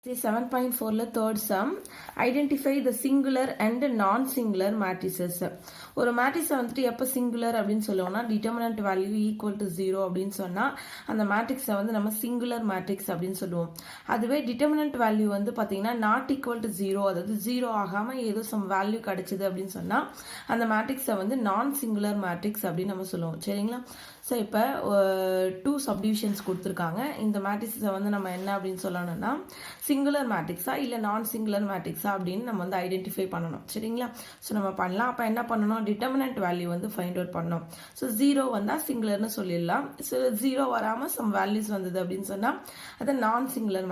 7.4 third sum, identify the singular and non-singular matrices. ஒரு மேட்ரிக்ஸை வந்துட்டு எப்போ சிங்குலர் அப்படின்னு சொல்லுவோம்னா டிட்டர்மினன்ட் வேல்யூ ஈக்குவல் டு 0 அப்படின்னு சொன்னால் அந்த மேட்ரிக்ஸை வந்து நம்ம சிங்குலர் மேட்ரிக்ஸ் அப்படின்னு சொல்லுவோம். அதுவே டிட்டர்மினன்ட் வேல்யூ வந்து பார்த்தீங்கன்னா நாட் ஈக்குவல் டு 0, அதாவது 0 ஆகாமல் ஏதோ சம் வேல்யூ கிடைச்சிது அப்படின்னு சொன்னால் அந்த மேட்ரிக்ஸை வந்து நான் சிங்குலர் மேட்ரிக்ஸ் அப்படின்னு நம்ம சொல்லுவோம். சரிங்களா? ஸோ இப்போ 2 சப்டிவிஷன்ஸ் கொடுத்துருக்காங்க. இந்த மேட்ரிக்ஸை வந்து நம்ம என்ன அப்படின்னு சொல்லணும்னா சிங்குலர் மேட்ரிக்ஸா இல்லை நான் சிங்குலர் மேட்ரிக்ஸா அப்படின்னு நம்ம வந்து ஐடென்டிஃபை பண்ணணும். சரிங்களா? ஸோ நம்ம பண்ணலாம். அப்போ என்ன பண்ணணும், டிட்டர்மினன்ட் வேல்யூ வந்து ஃபைண்ட் அவுட் பண்ணணும். ஸோ 0 வந்தால் சிங்குலர்னு சொல்லிடலாம். ஸோ 0 வராமல் சம் வேல்யூஸ் வந்தது அப்படின்னு சொன்னால் அதை நான் சிங்குலர்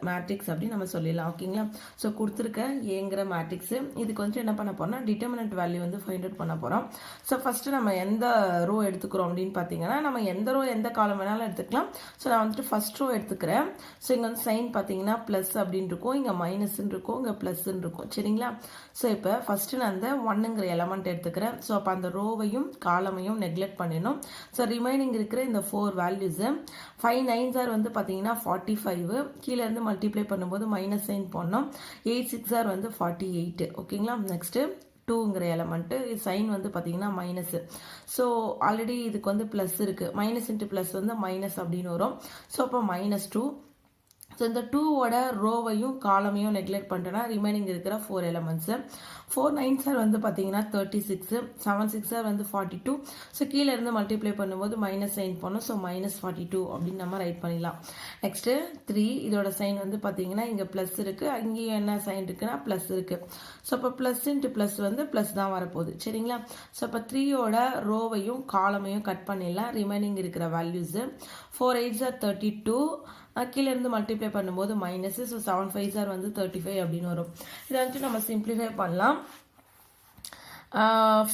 மேட்ரிக்ஸ் அப்படின்னு நம்ம சொல்லிடலாம். ஓகேங்களா? ஸோ கொடுத்துருக்க ஏங்கிற மேட்ரிக்ஸ் இதுக்கு வந்து என்ன பண்ண போறோம்னா டிட்டர்மினன்ட் வேல்யூ வந்து ஃபைண்ட் அவுட் பண்ண போகிறோம். ஸோ ஃபர்ஸ்ட் நம்ம எந்த ரோ எடுத்துக்கிறோம் அப்படின்னு பார்த்தீங்கன்னா நம்ம எந்த ரோ எந்த காலம் வேணாலும் எடுத்துக்கலாம். ஸோ நான் வந்துட்டு ஃபர்ஸ்ட் ரோ எடுத்துக்கிறேன். ஸோ இங்கே வந்து சைன் பார்த்தீங்கன்னா ப்ளஸ் அப்படின்னு இருக்கும், இங்கே மைனஸ்ன்னு இருக்கும், இங்கே ப்ளஸ்ன்னு இருக்கும். சரிங்களா? ஸோ இப்போ ஃபர்ஸ்ட் நான் அந்த 1ங்கிற எலமெண்ட் எடுத்துக்கிறேன். ஸோ அப்போ அந்த ரோவையும் காலமையும் நெக்லெக்ட் பண்ணிடணும். ஸோ ரிமைனிங் இருக்கிற இந்த 4 வேல்யூஸு 5 9s வந்து பார்த்தீங்கன்னா 45, கீழே இருந்து மல்டிப்ளை பண்ணும்போது மைனஸ் சைன் போடணும். 8 6 வந்து 48. ஓகேங்களா? நெக்ஸ்ட்டு 2ங்கிற எலமெண்ட்டு சைன் வந்து பார்த்தீங்கன்னா மைனஸ். ஸோ ஆல்ரெடி இதுக்கு வந்து ப்ளஸ் இருக்குது, மைனஸ் இன்ட்டு ப்ளஸ் வந்து மைனஸ் அப்படின்னு வரும். ஸோ அப்போ -2. ஸோ இந்த 2ஓட ரோவையும் காலமையும் நெக்லெக்ட் பண்ணிட்டோன்னா ரிமைனிங் இருக்கிற 4 எலமெண்ட்ஸு 4 9s வந்து பார்த்தீங்கன்னா 36, 7 6 வந்து 42. ஸோ கீழே இருந்து மல்டிப்ளை பண்ணும்போது மைனஸ் சைன் போனோம். ஸோ -42 அப்படின்னு நம்ம ரைட் பண்ணிடலாம். நெக்ஸ்ட்டு 3, இதோட சைன் வந்து பார்த்தீங்கன்னா இங்கே ப்ளஸ் இருக்குது, அங்கேயும் என்ன சைன் இருக்குன்னா ப்ளஸ் இருக்குது. ஸோ அப்போ ப்ளஸ் இன்ட்டு ப்ளஸ் வந்து ப்ளஸ் தான் வரப்போகுது. சரிங்களா? ஸோ அப்போ 3ஓட ரோவையும் காலமையும் கட் பண்ணிடலாம். ரிமைனிங் இருக்கிற வேல்யூஸு 4 8s 32, கீழே இருந்து மல்டிப்ளை பண்ணும்போது மைனஸ். ஸோ 7 5s வந்து 35 அப்படின்னு வரும். இதை வந்து நம்ம சிம்பிளிஃபை பண்ணலாம்.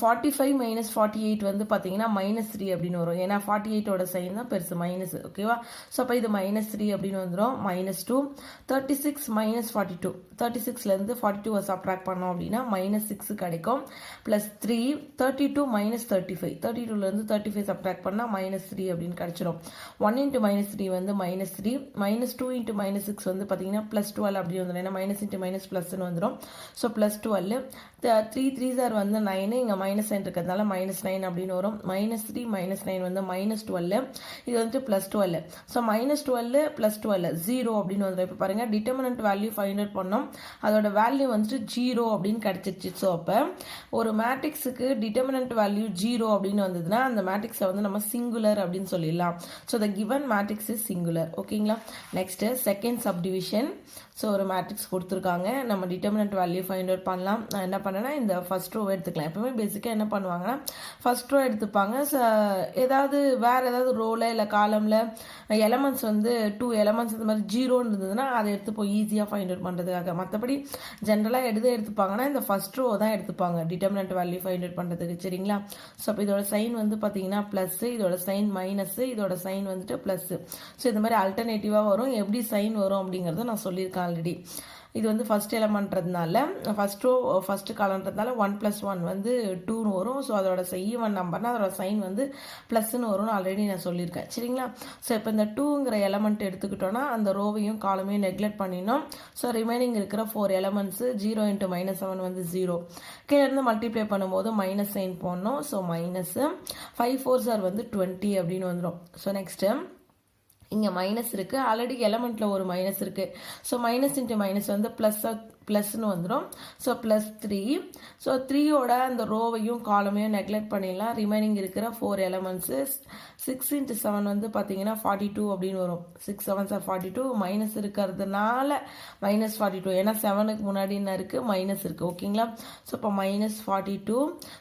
45 - 48 வந்து பார்த்தீங்கன்னா -3 அப்படின்னு வரும். ஏன்னா 48ஓட சைன் தான் பெருசு, மைனஸ். ஓகேவா? ஸோ அப்போ இது -3 அப்படின்னு வந்துடும். -2 36 - 42, 36லேருந்து 42 சப்ட்ராக்ட் பண்ணோம் அப்படின்னா -6 கிடைக்கும். +3 32 - 35, 32லேருந்து 35 சப்ட்ராக்ட் பண்ணால் -3 அப்படின்னு கிடைச்சிடும். 1 × -3 வந்து -3, -2 × -6 வந்து பார்த்தீங்கன்னா +12 அப்படி வந்துடும். ஏன்னா மைனஸ் இன்ட்டு மைனஸ் ப்ளஸ்ன்னு வந்துடும். ஸோ +12, 3 3s வந்து 9, இங்கே மைனஸ் சைன் இருக்கிறதுனால -9 அப்படின்னு வரும். -3 -9 வந்து -12, இது வந்துட்டு +12. ஸோ -12 +12 0 அப்படின்னு வந்துடும். இப்போ பாருங்கள் டிட்டர்மினன்ட் வேல்யூ ஃபைண்ட் அவுட் பண்ணோம், அதோட வேல்யூ வந்துட்டு 0 அப்படின்னு கிடச்சிச்சு. ஸோ அப்போ ஒரு மேட்ரிக்ஸுக்கு டிட்டர்மினன்ட் வேல்யூ 0 அப்படின்னு வந்ததுன்னா அந்த மேட்ரிக்ஸை வந்து நம்ம சிங்குலர் அப்படின்னு சொல்லிடலாம். So the given matrix is singular. ஓகேங்களா? Next second subdivision. ஸோ ஒரு மேட்ரிக்ஸ் கொடுத்துருக்காங்க, நம்ம டிட்டர்மினன்ட் வேல்யூ ஃபைண்ட் அவுட் பண்ணலாம். நான் என்ன பண்ணேன்னா இந்த ஃபர்ஸ்ட் ரோ எடுத்துக்கலாம். எப்பவுமே பேசிக்காக என்ன பண்ணுவாங்கன்னா ஃபர்ஸ்ட் ரோ எடுத்துப்பாங்க. ஏதாவது வேறு ஏதாவது ரோவில் இல்லை காலமில் எலமெண்ட்ஸ் வந்து 2 எலமெண்ட்ஸ் இந்த மாதிரி 0ன்னு இருந்ததுன்னா அதை எடுத்துப்போம் ஈஸியாக ஃபைண்ட் அவுட் பண்ணுறதுக்காக. மற்றபடி ஜென்ரலாக எடுத்துப்பாங்கன்னா இந்த ஃபர்ஸ்ட் ரோ தான் எடுத்துப்பாங்க டிட்டர்மினன்ட் வேல்யூ ஃபைண்ட் அவுட் பண்ணுறதுக்கு. சரிங்களா? ஸோ அப்போ இதோட சைன் வந்து பார்த்தீங்கன்னா ப்ளஸ், இதோட சைன் மைனஸ், இதோட சைன் வந்துட்டு ப்ளஸ். ஸோ இந்த மாதிரி அல்டர்னேட்டிவாக வரும். எப்படி சைன் வரும் அப்படிங்கிறத நான் சொல்லியிருக்கேன் ஆல்ரெடி. இது வந்து ஃபர்ஸ்ட் எலமெண்ட்றதுனால ஃபர்ஸ்ட் ரோ ஃபர்ஸ்ட் காலம்ன்றதுனால 1 + 1 வந்து 2ன்னு வரும். ஸோ அதோட ஈவன் நம்பர்னா அதோட சைன் வந்து ப்ளஸ்ன்னு வரும்னு ஆல்ரெடி நான் சொல்லியிருக்கேன். சரிங்களா? ஸோ இப்போ இந்த 2ங்கிற எலமெண்ட் எடுத்துக்கிட்டோன்னா அந்த ரோவையும் காலமையும் நெக்லெக்ட் பண்ணினோம். ஸோ ரிமைனிங் இருக்கிற 4 எலமெண்ட்ஸு 0 × -7 வந்து 0, கீழே இருந்து மல்டிப்ளை பண்ணும்போது மைனஸ் சைன் போடணும். ஸோ மைனஸ் 5 4s வந்து 20 அப்படின்னு வந்துடும். ஸோ நெக்ஸ்ட்டு இங்கே மைனஸ் இருக்குது, ஆல்ரெடி எலமெண்ட்டில் ஒரு மைனஸ் இருக்குது. ஸோ மைனஸ் இன்ட்டு மைனஸ் வந்து ப்ளஸ்ன்னு வந்துடும். ஸோ +3. ஸோ 3ஓட அந்த ரோவையும் காலமையும் நெக்லெக்ட் பண்ணிடலாம். ரிமைனிங் இருக்கிற 4 எலமெண்ட்ஸு 6 × 7 வந்து பார்த்தீங்கன்னா 42 அப்படின்னு வரும். 6 7s are 42, மைனஸ் இருக்கிறதுனால -42, ஏன்னா 7க்கு முன்னாடி என்ன இருக்குது மைனஸ் இருக்குது. ஓகேங்களா? ஸோ இப்போ -42.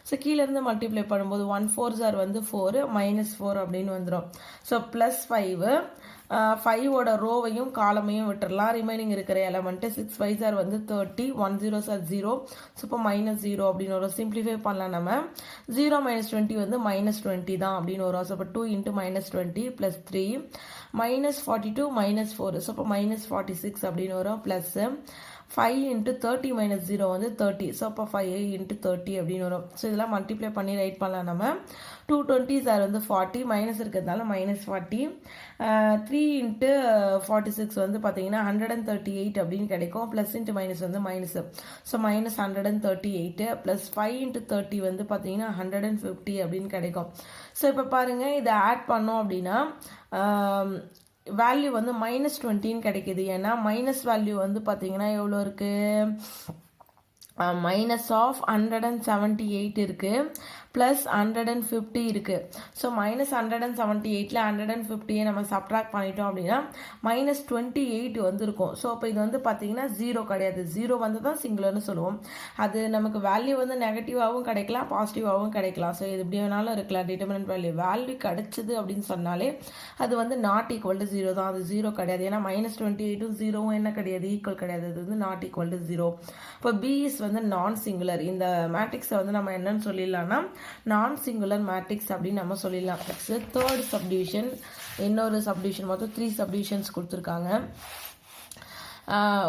ஸோ கீழேருந்து மல்டிப்ளை பண்ணும்போது 1 4s வந்து 4, -4 அப்படின்னு வந்துடும். ஸோ +5, 5ஓட ரோவையும் காலமையும் விட்டுடலாம். ரிமைனிங் இருக்கிற எலமெண்ட்டு 6 5s வந்து 30, 1 0s are 0. ஸோ இப்போ -0 அப்படின்னு வரும். சிம்பிளிஃபை பண்ணலாம் நம்ம. 0 - 20 வந்து -20 தான் அப்படின்னு வரும். ஸோ இப்போ 2 × -20 +3 -42 -4. ஸோ இப்போ -46 அப்படின்னு வரும். ப்ளஸ் 5 × 30 - 0 வந்து 30. ஸோ அப்போ 5 × 30 அப்படின்னு வரும். ஸோ இதெல்லாம் மல்டிப்ளை பண்ணி ரைட் பண்ணலாம் நம்ம. டூ டுவெண்ட்டிஸ் ஆர் வந்து 40 மைனஸ் இருக்கிறதுனால -40. 3 இன்ட்டு 46 வந்து பார்த்தீங்கன்னா 138 அப்படின்னு கிடைக்கும். ப்ளஸ் இன்ட்டு மைனஸ் வந்து மைனஸ். ஸோ -138 ப்ளஸ் 5 இன்ட்டு 30 வந்து பார்த்தீங்கன்னா 150 அப்படின்னு கிடைக்கும். ஸோ இப்போ பாருங்கள் இதை ஆட் பண்ணோம் அப்படின்னா வேல்யூ வந்து -20 கிடைக்குது. ஏன்னா மைனஸ் வேல்யூ வந்து பார்த்தீங்கன்னா எவ்வளோ இருக்குது, மைனஸ் ஆஃப் 178 இருக்குது, ப்ளஸ் 150 இருக்குது. ஸோ -178ல் 150 நம்ம சப்ட்ராக்ட் பண்ணிட்டோம் அப்படின்னா -28 வந்து இருக்கும். ஸோ அப்போ இது வந்து பார்த்தீங்கன்னா 0 கிடையாது. 0 வந்து தான் சிங்குலர்னு சொல்லுவோம். அது நமக்கு வேல்யூ வந்து நெகட்டிவாகவும் கிடைக்கலாம், பாசிட்டிவாகவும் கிடைக்கலாம். ஸோ இது எப்படி வேணாலும் இருக்கலாம். டிட்டர்மினன்ட் வேல்யூ கிடைச்சது அப்படின்னு சொன்னாலே அது வந்து நாட் ஈக்குவல் டு 0 தான். அது 0 கிடையாது. ஏன்னா -28ம் 0வும் என்ன கிடையாது, ஈக்குவல் கிடையாது. அது வந்து நாட் ஈக்குவல் டு 0. இப்போ பி இஸ் வந்து நான் சிங்குலர். இந்த மேட்ரிக்ஸை வந்து நம்ம என்னன்னு சொல்லிடலாம்னா நான் சிங்குலர் மேட்ரிக்ஸ் அப்படின்னு நம்ம சொல்லிடலாம். நெக்ஸ்ட் தேர்ட் சப்டிவிஷன், இன்னொரு சப்டிவிஷன், மொத்தம் 3 சப்டிவிஷன்ஸ் கொடுத்துருக்காங்க.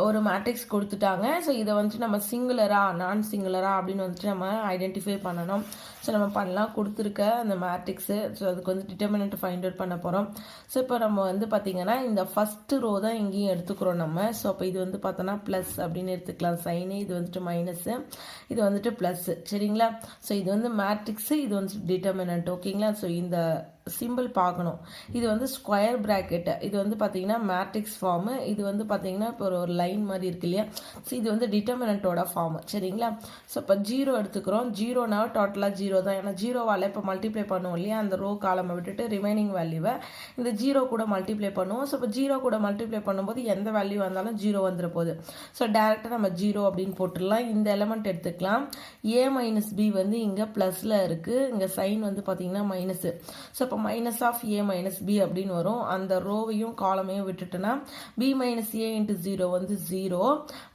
ஒரு மேட்ரிக்ஸ் கொடுத்துட்டாங்க. ஸோ இதை வந்துட்டு நம்ம சிங்குலரா நான் சிங்குலரா அப்படின்னு வந்துட்டு நம்ம ஐடென்டிஃபை பண்ணணும். ஸோ நம்ம பண்ணலாம் கொடுத்துருக்க அந்த மேட்ரிக்ஸு. ஸோ அதுக்கு வந்து டிட்டர்மினன்ட் ஃபைண்ட் அவுட் பண்ண போகிறோம். ஸோ இப்போ நம்ம வந்து பார்த்திங்கன்னா இந்த ஃபஸ்ட்டு ரோ தான் இங்கேயும் எடுத்துக்கிறோம் நம்ம. ஸோ அப்போ இது வந்து பார்த்தோன்னா ப்ளஸ் அப்படின்னு எடுத்துக்கலாம் சைனு, இது வந்துட்டு மைனஸு, இது வந்துட்டு ப்ளஸ்ஸு. சரிங்களா? ஸோ இது வந்து மேட்ரிக்ஸு, இது வந்துட்டு டிட்டர்மினன்ட். ஓகேங்களா? ஸோ இந்த சிம்பிள் பார்க்கணும். இது வந்து ஸ்கொயர் ப்ராக்கெட்டு, இது வந்து பார்த்தீங்கன்னா மேட்ரிக்ஸ் ஃபார்மு, இது வந்து பார்த்தீங்கன்னா இப்போ ஒரு லைன் மாதிரி இருக்கு இல்லையா. ஸோ இது வந்து டிட்டர்மினன்ட்டோட ஃபார்மு. சரிங்களா? ஸோ இப்போ 0 எடுத்துக்கிறோம். 0னா டோட்டலாக 0 தான். ஏன்னா 0வால் இப்போ மல்டிப்ளை பண்ணுவோம் இல்லையா, அந்த ரோ காலமை விட்டுட்டு ரிமைனிங் வேல்யூவை இந்த 0 கூட மல்டிப்ளை பண்ணுவோம். ஸோ இப்போ 0 கூட மல்டிப்ளை பண்ணும்போது எந்த வேல்யூ வந்தாலும் 0 வந்துட போகுது. ஸோ டேரெக்டாக நம்ம 0 அப்படின்னு போட்டுடலாம். இந்த எலமெண்ட் எடுத்துக்கலாம். a மைனஸ் பி வந்து இங்கே ப்ளஸில் இருக்குது, இங்கே சைன் வந்து பார்த்தீங்கன்னா மைனஸு. ஸோ இப்போ minus of A minus B அப்படின்னு வரும். அந்த ரோவையும் காலமையும் விட்டுட்டுனா பி மைனஸ் ஏ இன்ட்டு 0 வந்து 0,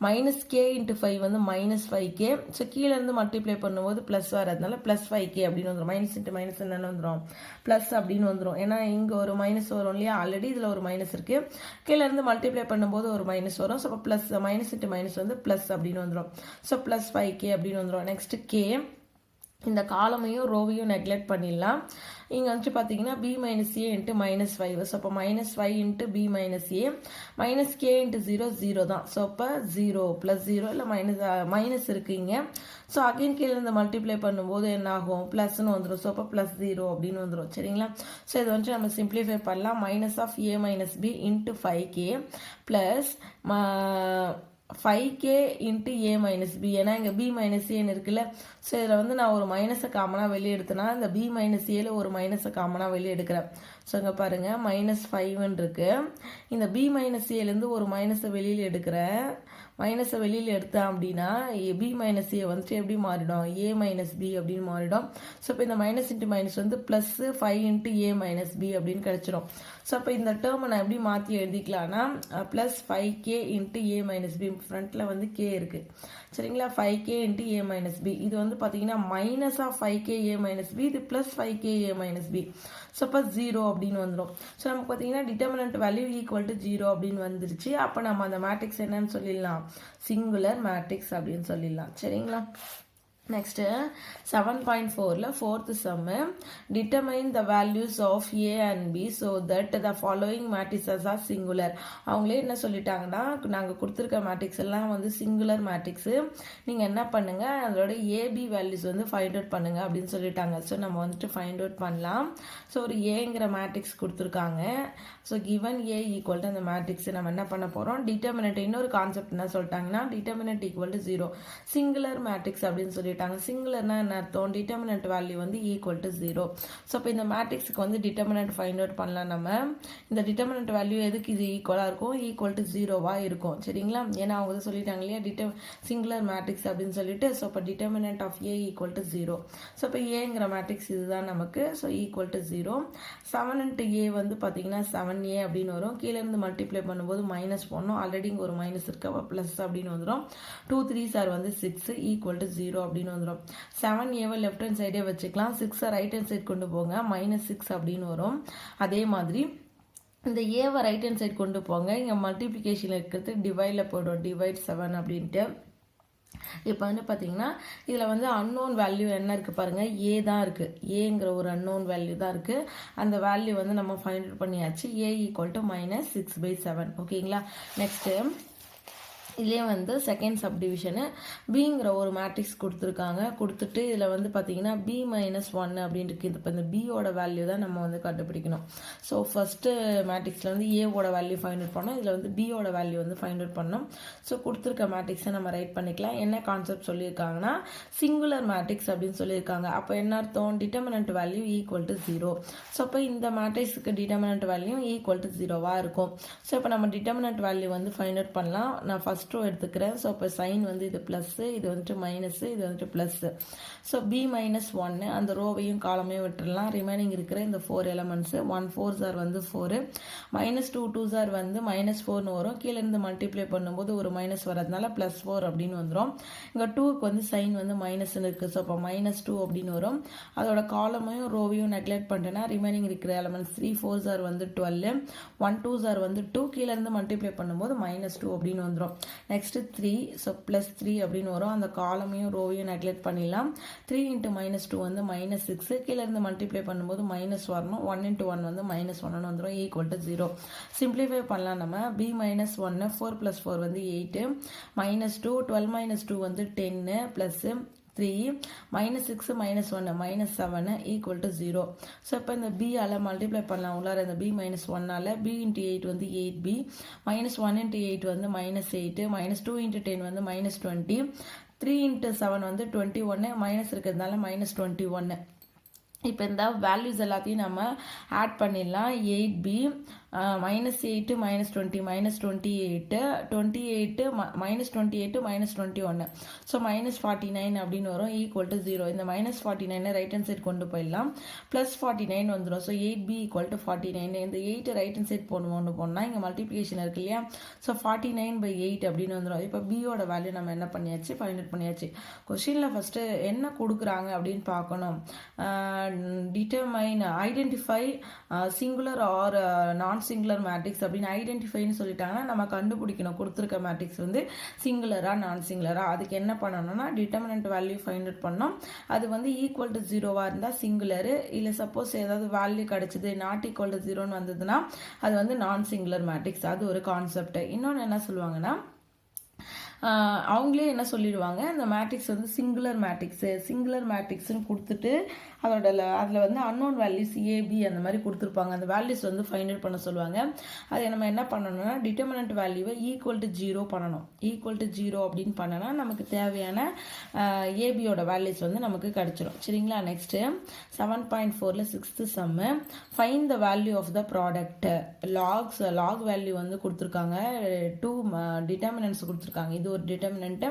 மைனஸ் கே இன்ட்டு 5 வந்து -5k. ஸோ கீழேருந்து மல்டிப்ளை பண்ணும்போது ப்ளஸ் வரதுனால +5k அப்படின்னு வந்துடும். மைனஸ் இன்ட்டு மைனஸ் என்னென்னு வந்துடும், ப்ளஸ் அப்படின்னு வந்துடும். ஏன்னா இங்கே ஒரு மைனஸ் வரும் இல்லையா, ஆல்ரெடி இதில் ஒரு மைனஸ் இருக்குது. கீழேருந்து மல்டிப்ளை பண்ணும்போது ஒரு மைனஸ் வரும். ஸோ இப்போ ப்ளஸ் மைனஸ் இன்ட்டு மைனஸ் வந்து ப்ளஸ் அப்படின்னு வந்துடும். ஸோ +5k அப்படின்னு வந்துடும். நெக்ஸ்ட்டு கே, இந்த காலமையும் ரோவையும் நெக்லெக்ட் பண்ணிடலாம். இங்கே வந்துட்டு பார்த்தீங்கன்னா B minus A into -5. So அப்போ -5 இன்ட்டு பி மைனஸ் ஏ, மைனஸ் கே இன்ட்டு 0 0 தான். ஸோ அப்போ 0 +0 இல்லை மைனஸ் இருக்குங்க. ஸோ அகைன் கீழே இருந்து மல்டிப்ளை பண்ணும்போது என்ன ஆகும், ப்ளஸ்ன்னு வந்துடும். ஸோ அப்போ +0 அப்படின்னு வந்துடும். சரிங்களா? ஸோ இது வந்துட்டு நம்ம சிம்பிளிஃபை பண்ணலாம். Minus of A minus B into 5k plus 5k into A minus B. ஏன்னா இங்கே பி மைனஸ் ஏன்னு இருக்குல்ல. ஸோ இதில் வந்து நான் ஒரு மைனஸை காமனாக வெளியே எடுத்தேன்னா இந்த பி மைனஸ் ஏல ஒரு மைனஸை காமனாக வெளியே எடுக்கிறேன். ஸோ இங்கே பாருங்கள் -5ன்னு இருக்குது. இந்த பி மைனஸ் ஏலேருந்து ஒரு மைனஸை வெளியில் எடுக்கிறேன். மைனஸை வெளியில் எடுத்தேன் அப்படின்னா பி மைனஸ் ஏ வந்துட்டு எப்படி மாறிடும், ஏ மைனஸ் பி அப்படின்னு மாறிடும். ஸோ இப்போ இந்த மைனஸ் இன்ட்டு மைனஸ் வந்து +5 இன்ட்டு ஏ மைனஸ் பி அப்படின்னு கிடச்சிடும். ஸோ அப்போ இந்த டேர்மை நான் எப்படி மாற்றி எழுதிக்கலாம்னா +5k into A minus B, ஃப்ரண்ட்டில் வந்து கே இருக்குது. சரிங்களா? 5k into A minus B, இது வந்து பார்த்தீங்கன்னா minus of 5k A minus B, இது +5k A minus B. So அப்போ 0 அப்படின்னு வந்துடும். ஸோ நமக்கு பார்த்தீங்கன்னா டிட்டர்மினன்ட் வேல்யூ ஈக்குவல் டு 0 அப்படின்னு வந்துருச்சு. அப்போ நம்ம அந்த மேட்ரிக்ஸ் என்னன்னு சொல்லிடலாம், சிங்குலர் மேட்ரிக்ஸ் அப்படின்னு சொல்லிடலாம். சரிங்களா? நெக்ஸ்ட்டு 7.4ல் fourth sum, determine the values of A and B so that the following matrices are singular. அவங்களே என்ன சொல்லிட்டாங்கன்னா நாங்கள் கொடுத்துருக்க மேட்ரிக்ஸ் எல்லாம் வந்து சிங்குலர் மேட்ரிக்ஸு, நீங்கள் என்ன பண்ணுங்கள் அதோட ஏபி வேல்யூஸ் வந்து ஃபைண்ட் அவுட் பண்ணுங்கள் அப்படின்னு சொல்லிட்டாங்க. ஸோ நம்ம வந்துட்டு ஃபைண்ட் அவுட் பண்ணலாம். ஸோ ஒரு ஏங்கிற மேட்ரிக்ஸ் கொடுத்துருக்காங்க. So given A equal to அந்த மேட்ரிக்ஸ் நம்ம என்ன பண்ண போகிறோம், டிட்டர்மினன்ட். இன்னொரு கான்செப்ட் என்ன சொல்லிட்டாங்கன்னா determinant equal to 0, singular matrix அப்படின்னு சொல்லிட்டு சிங்குலர்னா என்ன அர்த்தம், டிட்டர்மினன்ட் வேல்யூ வந்து ஈக்குவல் டு 0. ஸோ இப்போ இந்த மேட்ரிக்ஸுக்கு வந்து டிட்டர்மினன்ட் ஃபைண்ட் அவுட் பண்ணலாம். நம்ம இந்த டிட்டர்மினன்ட் வேல்யூ எதுக்கு இது ஈக்குவலாக இருக்கும், ஈக்குவல் டு 0வாக இருக்கும். சரிங்களா? ஏன்னா அவங்க வந்து சொல்லிட்டாங்க இல்லையா சிங்குலர் மேட்ரிக்ஸ் அப்படின்னு சொல்லிட்டு. ஸோ இப்போ determinant of A equal to 0. So இப்போ ஏங்கிற மேட்ரிக்ஸ் இதுதான் நமக்கு. So equal to 0. 7 into A வந்து பார்த்தீங்கன்னா 7a அப்படின்னு வரும். கீழேருந்து மல்டிப்ளை பண்ணும்போது மைனஸ் போடணும், ஆல்ரெடி இங்கே ஒரு மைனஸ் இருக்கு, அப்போ ப்ளஸ் அப்படின்னு வந்துடும். 2 3s வந்து 6 ஈக்குவல் டு 0 அப்படின்னு வந்துடும். 7a லெஃப்ட் ஹேண்ட் சைடே வச்சுக்கலாம், 6 ரைட் ஹேண்ட் சைட் கொண்டு போங்க, -6 அப்படின்னு வரும். அதே மாதிரி இந்த ஏவை ரைட் ஹேண்ட் சைட் கொண்டு போங்க, இங்கே மல்டிப்ளிகேஷன் இருக்கிறது டிவைடில் போய்டும், டிவைட் 7 அப்படின்ட்டு. இப்போ வந்து பார்த்தீங்கன்னா இதில் வந்து அன்னோன் வேல்யூ என்ன இருக்குது பாருங்கள், ஏ தான் இருக்குது. ஏங்கிற ஒரு அன்னோன் வேல்யூ தான் இருக்குது. அந்த வேல்யூ வந்து நம்ம ஃபைண்ட் அவுட் பண்ணியாச்சு. ஏ ஈக்குவல் டு -6/7. ஓகேங்களா. நெக்ஸ்ட்டு இதுலேயே வந்து செகண்ட் சப்டிவிஷனு பிங்கிற ஒரு மேட்ரிக்ஸ் கொடுத்துருக்காங்க. கொடுத்துட்டு இதில் வந்து பார்த்தீங்கன்னா B-1 அப்படின்னு இருக்குது. இப்போ இந்த பியோட வேல்யூ தான் நம்ம வந்து கண்டுபிடிக்கணும். ஸோ ஃபஸ்ட்டு மேட்ரிக்ஸில் வந்து ஏவோட வேல்யூ ஃபைண்ட் அவுட் பண்ணோம். இதில் வந்து பியோட வேல்யூ வந்து ஃபைண்ட் அவுட் பண்ணோம். ஸோ கொடுத்துருக்க மேட்ரிக்ஸை நம்ம ரைட் பண்ணிக்கலாம். என்ன கான்செப்ட் சொல்லியிருக்காங்கன்னா சிங்குலர் மேட்ரிக்ஸ் அப்படின்னு சொல்லியிருக்காங்க. அப்போ என்ன அர்த்தம், determinant value equal to 0. So அப்போ இந்த மேட்ரிக்ஸுக்கு டிட்டர்மினன்ட் வேல்யூ ஈக்குவல் டு 0வாக இருக்கும். ஸோ இப்போ நம்ம டிட்டர்மினன்ட் வேல்யூ வந்து ஃபைண்ட் அவுட் பண்ணலாம். நான் ஃபஸ்ட் ரோ எடுத்துக்கிறேன். ஸோ இப்போ சைன் வந்து இது ப்ளஸ்ஸு, இது வந்துட்டு மைனஸு, இது வந்துட்டு ப்ளஸ்ஸு. ஸோ B-1 அந்த ரோவையும் காலமையும் விட்டுடலாம். ரிமைனிங் இருக்கிற இந்த 4 எலமெண்ட்ஸு 1 4s வந்து 4, -2 2s வந்து -4ன்னு வரும். கீழேருந்து மல்டிப்ளை பண்ணும்போது ஒரு மைனஸ் வரதுனால +4 அப்படின்னு வந்துடும். இங்கே 2க்கு வந்து சைன் வந்து மைனஸ்ன்னு இருக்குது. ஸோ அப்போ -2 அப்படின்னு வரும். அதோட காலமையும் ரோவையும் நெக்லெக்ட் பண்ணிட்டேன்னா ரிமைனிங் இருக்கிற எலமெண்ட்ஸ் 3 4s வந்து 12, 1 2s வந்து 2, கீழேருந்து மல்டிப்ளை பண்ணும்போது -2 அப்படின்னு வந்துடும். நெக்ஸ்ட் 3, ஸோ +3 அப்படின்னு வரும். அந்த காலமையும் ரோவையும் நெக்லெக்ட் பண்ணிடலாம். 3 × -2 வந்து -6, கீழே இருந்து மல்டிப்ளை பண்ணும்போது மைனஸ் வரணும். 1 × 1 வந்து -1 வந்துடும், ஈக்குவல் டு 0. சிம்பிளிஃபை பண்ணலாம் நம்ம. B-1 4 + 4 வந்து 8, -2 12 - 2 வந்து 10 ப்ளஸ் 3 -6 -1 -7 ஈக்குவல் டு 0. ஸோ இப்போ இந்த b ஆல் மல்டிப்ளை பண்ணலாம். உள்ளார இந்த B-1ஆல் b × 8 வந்து 8b, -1 × 8 வந்து -8, -2 × 10 வந்து -20, 3 × 7 வந்து 21, மைனஸ் இருக்கிறதுனால -21. இப்போ இந்த வேல்யூஸ் எல்லாத்தையும் நம்ம ஆட் பண்ணிடலாம். 8b -8 -20 -28, 28 -28 -21, ஸோ -49 அப்படின்னு வரும், ஈக்குவல் டு 0. இந்த -49 ரைட் ஹேண்ட் சைட் கொண்டு போயிடலாம். +49 வந்துடும். So 8b equal to 49. இந்த 8 ரைட் ஹேண்ட் சைட் ஒன்று போனால் இங்கே மல்டிப்ளிகேஷன் இருக்கு இல்லையா. ஸோ 49/8 அப்படின்னு வந்துடும். இப்போ பியோட வேல்யூ நம்ம என்ன பண்ணியாச்சு, ஃபைண்ட் அவுட் பண்ணியாச்சு. கொஸ்டினில் ஃபஸ்ட்டு என்ன கொடுக்குறாங்க அப்படின்னு பார்க்கணும். Identify singular or non singular matrix அப்படின்னு ஐடென்டிஃபைன்னு சொல்லிட்டாங்கன்னா நம்ம கண்டுபிடிக்கணும் கொடுத்துருக்க மேட்ரிக்ஸ் வந்து சிங்குலரா நான் சிங்குலரா. அதுக்கு என்ன பண்ணணும்னா டிட்டர்மினன்ட் வேல்யூ ஃபைண்ட் அவுட் பண்ணோம். அது வந்து ஈக்குவல் டு 0வா இருந்தால் சிங்குலரு, இல்லை சப்போஸ் ஏதாவது வேல்யூ கிடைச்சது நாட் ஈக்குவல் டு 0ன்னு வந்ததுன்னா அது வந்து நான் சிங்குலர் மேட்ரிக்ஸ். அது ஒரு கான்செப்ட். இன்னொன்று என்ன சொல்லுவாங்கன்னா அவங்களே என்ன சொல்லிடுவாங்க, இந்த மேட்ரிக்ஸ் வந்து சிங்குலர் மேட்ரிக்ஸ்ன்னு கொடுத்துட்டு அதில் வந்து அன்னோன் வேல்யூஸ் ஏபி அந்த மாதிரி கொடுத்துருப்பாங்க. அந்த வேல்யூஸ் வந்து ஃபைண்ட் அவுட் பண்ண சொல்லுவாங்க. அதை நம்ம என்ன பண்ணணும்னா டிட்டர்மினன்ட் வேல்யூவை ஈக்குவல் டு 0 பண்ணணும். ஈக்குவல் டு 0 அப்படின்னு பண்ணனா நமக்கு தேவையான ஏபியோட வேல்யூஸ் வந்து நமக்கு கிடைச்சிடும். சரிங்களா. நெக்ஸ்ட்டு 7.4ல் 6th sum, find the value of the product. Log value வந்து கொடுத்துருக்காங்க. 2 டிட்டர்மினன்ட்ஸ் கொடுத்துருக்காங்க. இது ஒரு டிட்டர்மினன்ட்,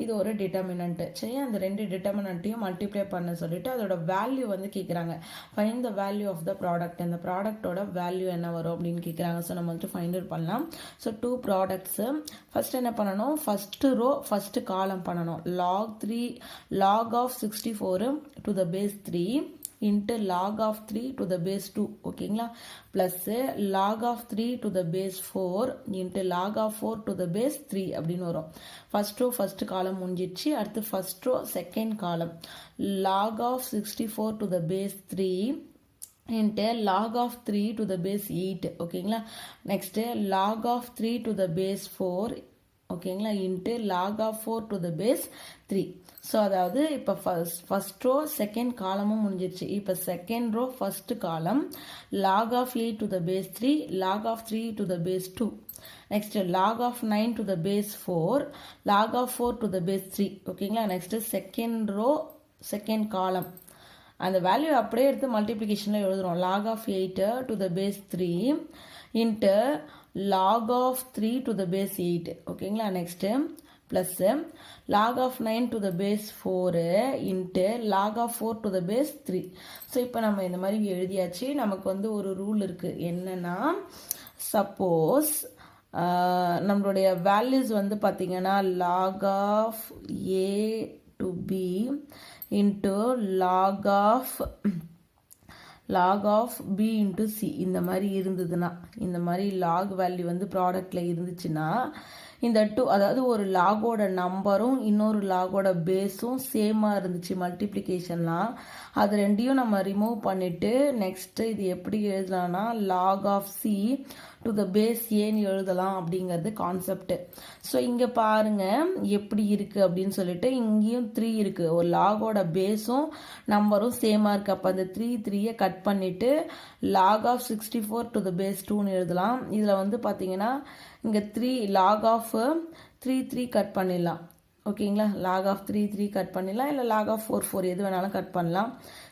இது ஒரு டிட்டர்மினன்ட். சரி, அந்த 2 டிட்டர்மினன்ட்டையும் மல்டிப்ளை பண்ண சொல்லிட்டு அதோட வேல்யூ வந்து கேட்குறாங்க. Find the value of the product. இந்த ப்ராடக்டோட வேல்யூ என்ன வரும் அப்படின்னு கேட்குறாங்க. ஸோ நம்ம வந்து ஃபைண்ட் அவுட் பண்ணலாம். So 2 products. ஃபர்ஸ்ட் என்ன பண்ணணும், ஃபஸ்ட்டு ரோ ஃபஸ்ட்டு காலம் பண்ணணும். log of 64 to the base 3 into log of 3 to the base 2. ஓகேங்களா. Plus log of 3 to the base 4 into log of 4 to the base 3 அப்படின்னு வரும். First row first column முடிஞ்சிடுச்சு. அடுத்து first row second column log of 64 to the base 3 into log of 3 to the base 8. ஓகேங்களா. Next log of 3 to the base 4, ஓகேங்களா, into log of 4 to the base 3. So அதாவது இப்போ first row second காலமும் முடிஞ்சிருச்சு. இப்போ second row first column log of 8 to the base 3, log of 3 to the base 2. Next log of 9 to the base 4, log of 4 to the base 3. ஓகேங்களா. Next second row second காலம் அந்த value அப்படியே எடுத்து மல்டிப்ளிகேஷனில் எழுதுகிறோம். log of 8 to the base 3 into log of 3 to the base 8. ஓகேங்களா. Next plus log of 9 to the base 4 into log of 4 to the base 3. So இப்போ நம்ம இந்த மாதிரி எழுதியாச்சு. நமக்கு வந்து ஒரு ரூல் இருக்குது. என்னென்னா சப்போஸ் நம்மளுடைய வேல்யூஸ் வந்து பார்த்திங்கன்னா log of a to b into log of b into c இந்த மாதிரி இருந்ததுன்னா, இந்த மாதிரி log வேல்யூ வந்து ப்ராடக்டில் இருந்துச்சுன்னா இந்த 2 அதாவது ஒரு லாகோட நம்பரும் இன்னொரு லாகோட பேஸும் சேமாக இருந்துச்சு மல்டிப்ளிகேஷன்லாம். அது ரெண்டையும் நம்ம ரிமூவ் பண்ணிவிட்டு நெக்ஸ்ட்டு இது எப்படி எழுதலாம்னா log of C to the base ஏன்னு எழுதலாம் அப்படிங்கிறது கான்செப்ட். ஸோ இங்கே பாருங்கள் எப்படி இருக்குது அப்படின்னு சொல்லிட்டு இங்கேயும் 3 இருக்குது. ஒரு லாகோட பேஸும் நம்பரும் சேமாக இருக்குது. அப்போ அந்த 3 கட் பண்ணிவிட்டு log of 64 to the base 2ன்னு எழுதலாம். இதில் வந்து பார்த்தீங்கன்னா இங்கே 3 லாக் ஆஃப் 3 கட் பண்ணிடலாம். ஓகேங்களா, லாக் ஆஃப் 3 கட் பண்ணிடலாம், இல்லை லாக் ஆஃப் 4 எது வேணாலும் கட் பண்ணலாம்.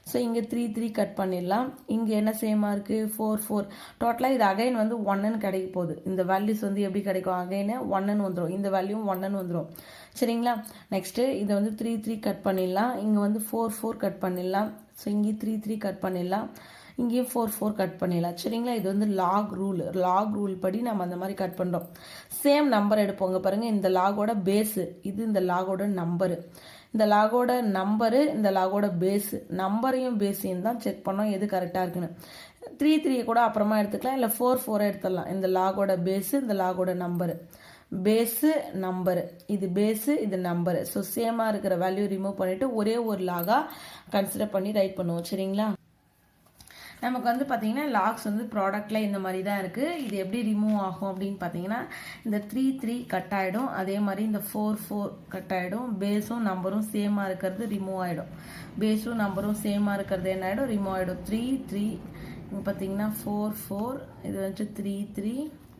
ஸோ இங்கே 3 கட் பண்ணிடலாம். இங்கே என்ன சேமாக இருக்குது 4 டோட்டலாக இது அகைன் வந்து 1ன்னு கிடைக்க போகுது. இந்த வேல்யூஸ் வந்து எப்படி கிடைக்கும் அகைன் 1ன்னு வந்துடும், இந்த வேல்யூவும் 1ன்னு வந்துடும். சரிங்களா, நெக்ஸ்ட்டு இதை வந்து 3 கட் பண்ணிடலாம். இங்கே வந்து 4 கட் பண்ணிடலாம். ஸோ இங்கே 3 கட் பண்ணிடலாம், இங்கேயும் 4 கட் பண்ணிடலாம். சரிங்களா, இது வந்து லாக் ரூல் படி நம்ம அந்த மாதிரி கட் பண்ணுறோம். சேம் நம்பர் எடுப்போங்க பாருங்கள், இந்த லாகோட பேஸு இது, இந்த லாகோட நம்பரு, இந்த லாகோட நம்பரு, இந்த லாகோட பேஸு, நம்பரையும் பேஸையும் தான் செக் பண்ணோம் எது கரெக்டாக இருக்குன்னு. 3 கூட அப்புறமா எடுத்துக்கலாம், இல்லை 4 எடுத்துடலாம். இந்த லாகோட பேஸு, இந்த லாகோட நம்பரு, பேஸு நம்பரு, இது பேஸு இது நம்பரு. ஸோ சேமாக இருக்கிற வேல்யூ ரிமூவ் பண்ணிவிட்டு ஒரே ஒரு லாகாக கன்சிடர் பண்ணி ரைட் பண்ணுவோம். சரிங்களா, நமக்கு வந்து பார்த்திங்கன்னா லாக்ஸ் வந்து ப்ராடக்டில் இந்த மாதிரி தான் இருக்குது. இது எப்படி ரிமூவ் ஆகும் அப்படின்னு பார்த்தீங்கன்னா இந்த 3 கட் ஆகிடும், அதே மாதிரி இந்த 4 கட் ஆகிடும், பேஸும் நம்பரும் சேமாக இருக்கிறது ரிமூவ் ஆகிடும். பேஸும் நம்பரும் சேமாக இருக்கிறது என்ன ஆகிடும் ரிமூவ் ஆகிடும். 3 இங்கே பார்த்தீங்கன்னா 4 இது வந்துட்டு 3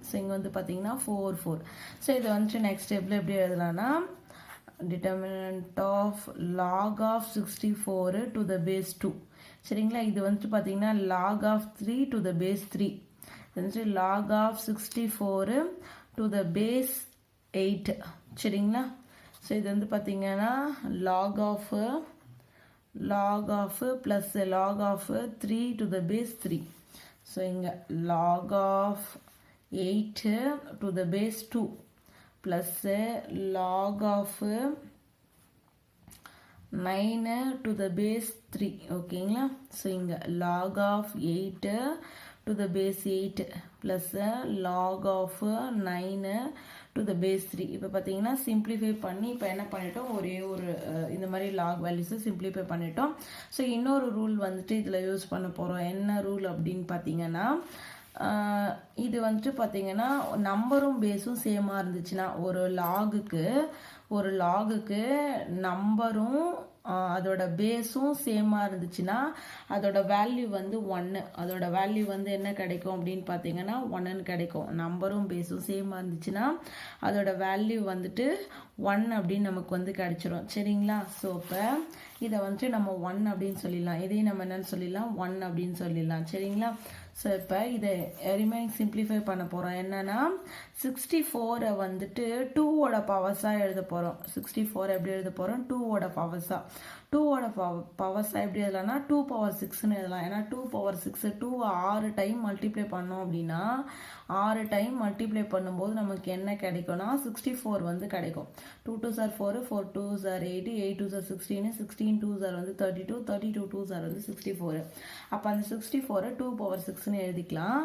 ஸோ இங்கே வந்து பார்த்தீங்கன்னா 4 ஸோ இதை வந்துட்டு நெக்ஸ்ட் ஸ்டெப்பில் எப்படி எழுதலாம்னா determinant of log of 64 to the base 2. சரிங்களா, இது வந்துட்டு பார்த்தீங்கன்னா log of 3 to the base 3, இது வந்துட்டு log of 64 to the base 8. சரிங்களா, ஸோ இது வந்து பார்த்தீங்கன்னா log of plus log of 3 to the base 3. So இங்கே log of 8 to the base 2 plus log of 9 to the base 3. ஓகேங்களா, so இங்கே log of 8 to the base 8 plus log of 9 to the base 3. இப்போ பார்த்தீங்கன்னா simplify பண்ணி இப்போ என்ன பண்ணிட்டோம், ஒரே ஒரு இந்த மாதிரி லாக் வேல்யூஸை சிம்பிளிஃபை பண்ணிட்டோம். ஸோ இன்னொரு ரூல் வந்துட்டு இதில் யூஸ் பண்ண போகிறோம். என்ன ரூல் அப்படின்னு பார்த்தீங்கன்னா இது வந்துட்டு பார்த்தீங்கன்னா நம்பரும் பேஸும் சேமாக இருந்துச்சுன்னா ஒரு லாகுக்கு நம்பரும் அதோட பேஸும் சேமாக இருந்துச்சுன்னா அதோட வேல்யூ வந்து 1. அதோட வேல்யூ வந்து என்ன கிடைக்கும் அப்படின்னு பார்த்தீங்கன்னா 1ன்னு கிடைக்கும். நம்பரும் பேஸும் சேமாக இருந்துச்சுன்னா அதோட வேல்யூ வந்துட்டு 1 அப்படின்னு நமக்கு வந்து கிடைச்சிரும். சரிங்களா, ஸோ இப்போ இதை வந்துட்டு நம்ம 1 அப்படின்னு சொல்லிடலாம், இதையும் நம்ம என்னன்னு சொல்லிடலாம் 1 அப்படின்னு சொல்லிடலாம். சரிங்களா, ஸோ இப்போ இதை ரிமைனிங் சிம்பிளிஃபை பண்ண போகிறோம். என்னன்னா 64 வந்துட்டு 2ஓட பவர்ஸாக எழுத போகிறோம். 64 எப்படி எழுத போகிறோம் 2ஓட பவர்ஸாக. 2ஓட பவர்ஸாக எப்படி எழுதலாம்னா 2 power 6ன்னு எழுதலாம். ஏன்னா 2 power 6 2 6 டைம் மல்டிப்ளை பண்ணோம் அப்படின்னா 6 டைம் மல்டிப்ளை பண்ணும்போது நமக்கு என்ன கிடைக்கும்னா 64 வந்து கிடைக்கும். 2 2s are 4, 4 2s are 8, 8 2s are 16, 16 2s are வந்து 32, 32 2s are வந்து 64. அப்போ அந்த 64 2 power 6ன்னு எழுதிக்கலாம்.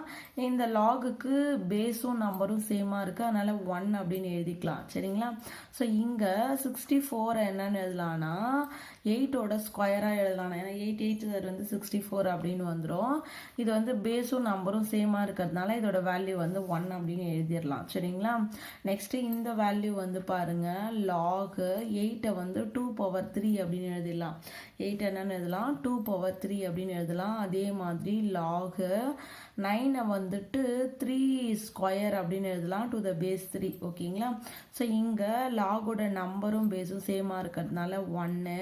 இந்த லாகுக்கு பேஸும் நம்பரும் சேமாக இருக்குது, அதனால் 1 அப்படின்னு எழுதிக்கலாம். சரிங்களா, ஸோ இங்கே 64 என்னன்னு எழுதலாம்னா 8ஓட ஸ்கொயராக எழுதலாம். ஏன்னா 8 8 வந்து 64 அப்படின்னு வந்துடும். இது வந்து பேஸும் நம்பரும் சேமாக இருக்கிறதுனால இதோட வேல்யூ வந்து 1 அப்படின்னு எழுதிடலாம். சரிங்களா, நெக்ஸ்ட்டு இந்த வேல்யூ வந்து பாருங்கள் லாக் 8 வந்து 2 power 3 அப்படின்னு எழுதிடலாம். 8 என்னன்னு எழுதலாம் 2 power 3 அப்படின்னு எழுதலாம். அதே மாதிரி லாக் 9 வந்துட்டு 3 ஸ்கொயர் அப்படின்னு எழுதலாம் டு த பேஸ் 3. ஓகேங்களா, ஸோ இங்கே லாகோட நம்பரும் பேஸும் சேமாக இருக்கிறதுனால 1.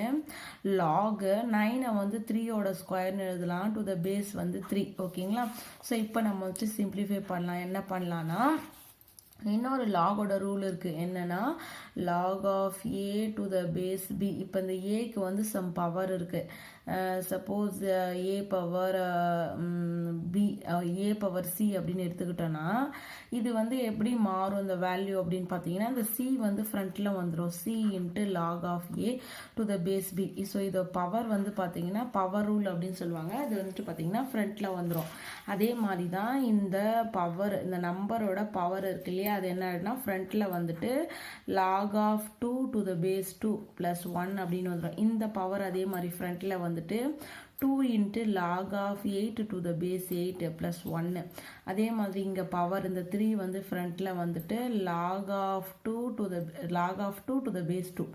லாக் 9 வந்து 3ஓட ஸ்கொயர்னு எழுதலாம் டு த பேஸ் வந்து 3. ஓகேங்களா, ஸோ இப்போ நம்ம வச்சு சிம்பிளிஃபை பண்ணலாம். என்ன பண்ணலான்னா இன்னொரு லாகோட ரூல் இருக்குது. என்னென்னா log of A to the base B. இப்போ இந்த ஏக்கு வந்து சம் பவர் இருக்குது. Suppose A power B A power C அப்படின்னு எடுத்துக்கிட்டோன்னா இது வந்து எப்படி மாறும் இந்த வேல்யூ அப்படின்னு பார்த்தீங்கன்னா இந்த சி வந்து ஃப்ரண்ட்டில் வந்துடும். C into log of A to the base B. So இதோ பவர் வந்து பார்த்தீங்கன்னா பவர் ரூல் அப்படின்னு சொல்லுவாங்க. இது வந்துட்டு பார்த்தீங்கன்னா ஃப்ரண்ட்டில் வந்துடும். அதே மாதிரி தான் இந்த பவர், இந்த நம்பரோட பவர் இருக்கு இல்லையா, இல்லையா, அது என்ன ஆகிடும்னா ஃப்ரண்ட்டில் வந்துட்டு log of 2 to the base 2 + 1 அப்படின்னு வந்துடும். இந்த பவர் அதே மாதிரி ஃப்ரண்ட்டில் வந்துட்டு 2 into log of 8 to the base 8 plus 1. அதே மாதிரி இங்கே பவர் இந்த 3 வந்து ஃப்ரண்ட்டில் வந்துட்டு log of 2 to the base 2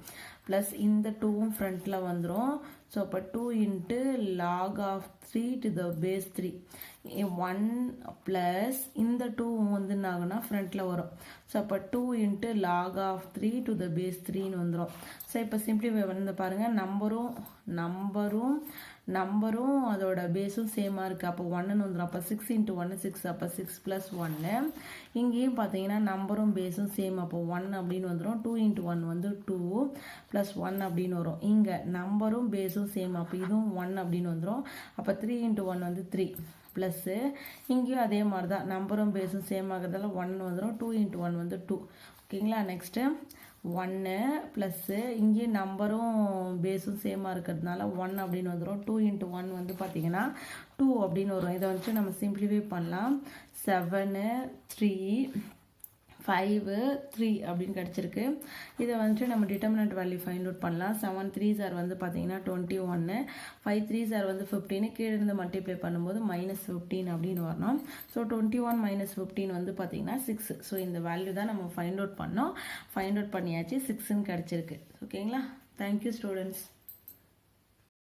plus இந்த 2வும் ஃப்ரண்ட்டில் வந்துடும். ஸோ அப்போ 2 into log of 3 to the base 3 1 plus இந்த 2வும் வந்து என்ன ஆகுனா ஃப்ரண்ட்டில் வரும். ஸோ அப்போ 2 into log of 3 to the base 3ன்னு வந்துடும். ஸோ இப்போ சிம்பிளிஃபை வந்து பாருங்கள், நம்பரும் அதோட பேஸும் சேமாக இருக்குது. அப்போ 1ன்னு வந்துடும். அப்போ 6 into 1 6, அப்போ 6 + 1. இங்கேயும் பார்த்தீங்கன்னா நம்பரும் பேஸும் சேம், அப்போ 1 அப்படின்னு வந்துடும். 2 into 1 வந்து 2 + 1 அப்படின்னு வரும். இங்கே நம்பரும் பேஸும் சேம், அப்போ இதுவும் 1 அப்படின்னு வந்துடும். அப்போ 3 into 1 வந்து 3 ப்ளஸ்ஸு இங்கேயும் அதே மாதிரி தான் நம்பரும் பேஸும் சேம் ஆகிறதால 1 வந்துடும். 2 into 1 வந்து 2. ஓகேங்களா, நெக்ஸ்ட்டு 1 ப்ளஸ்ஸு இங்கேயும் நம்பரும் பேஸும் சேமாக இருக்கிறதுனால 1 அப்படின்னு வந்துடும். 2 into 1 வந்து பார்த்திங்கன்னா 2 அப்படின்னு வரும். இதை வந்துட்டு நம்ம சிம்பிளிஃபை பண்ணலாம். 7 3 5 3 அப்படின்னு கிடச்சிருக்கு. இதை வந்துட்டு நம்ம டிட்டர்மினன்ட் வேல்யூ ஃபைண்ட் அவுட் பண்ணலாம். 7 3s வந்து பார்த்தீங்கன்னா 21, 5 3s வந்து 15, கீழே இருந்து மல்டிப்ளை பண்ணும்போது -15 அப்படின்னு வரணும். ஸோ 21 - 15 வந்து பார்த்தீங்கன்னா 6. ஸோ இந்த வேல்யூ தான் நம்ம ஃபைண்ட் அவுட் பண்ணோம். ஃபைண்ட் அவுட் பண்ணியாச்சு, 6ன்னு கிடச்சிருக்கு. ஓகேங்களா, தேங்க்யூ ஸ்டூடெண்ட்ஸ்.